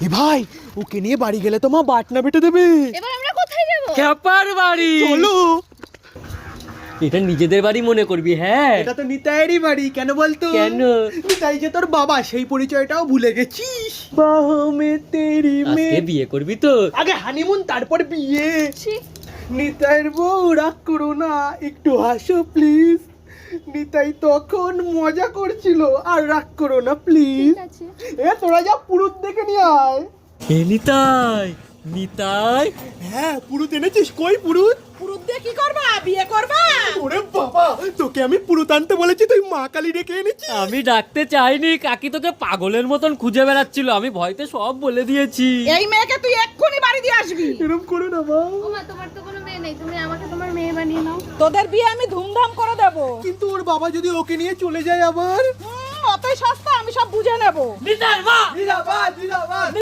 এ ভাই, ওকে নিয়ে বাড়ি গেলে তো মা বাটনা বেটে দেবে। এবার আমরা কোথায় যাব? খ্যাপার বাড়ি। চলো। এটা নিজেদের বাড়ি মনে করবি? হ্যাঁ। এটা তো নিতাইয়েরই বাড়ি, কেন বলতো? কেন? নিতাই যে তোর বাবা, সেই পরিচয়টাও ভুলে গেছিস। বাহো মে তেরি মে। আজকে বিয়ে করবি তো? আগে হানিমুন, তারপর বিয়ে। ছি, নিতাইয়ের বউ, রাগ করো না, একটু হাসো প্লিজ। নিতাই তখন মজা করছিল, আর রাগ করো না প্লিজ। ঠিক আছে। এ তোরা যা পুরুত দেখে নিয়ে আয়। এ নিতাই, নিতাই। হ্যাঁ, পুরুত এনেছিস? কই পুরুত? পুরুত দিয়ে কি করবা? বিয়ে করবা? ওরে বাবা, তোকে আমি পুরুত আনতে বলেছি, তুই মা কালী ডেকে এনেছিস। আমি ডাকতে চাইনি, কাকি তোকে পাগলের মতন খুঁজে বেড়াচ্ছিল, আমি ভয়তে সব বলে দিয়েছি। এই মেয়েকে তুই এক্ষুনি বাড়ি দিয়ে আসবি। এরকম করো না মা। ওমা, তোমার তো কোনো মেয়ে নেই, তুমি আমাকে তোমার মেয়ে বানিয়ে নাও। তোদের বিয়ে আমি ধুমধাম করে দেব। কিন্তু ওর বাবা যদি ওকে নিয়ে চলে যায় আবার। অতই সস্তা, আমি সব বুঝে নেব। নিতাই মা। জিন্দাবাদ, জিন্দাবাদ।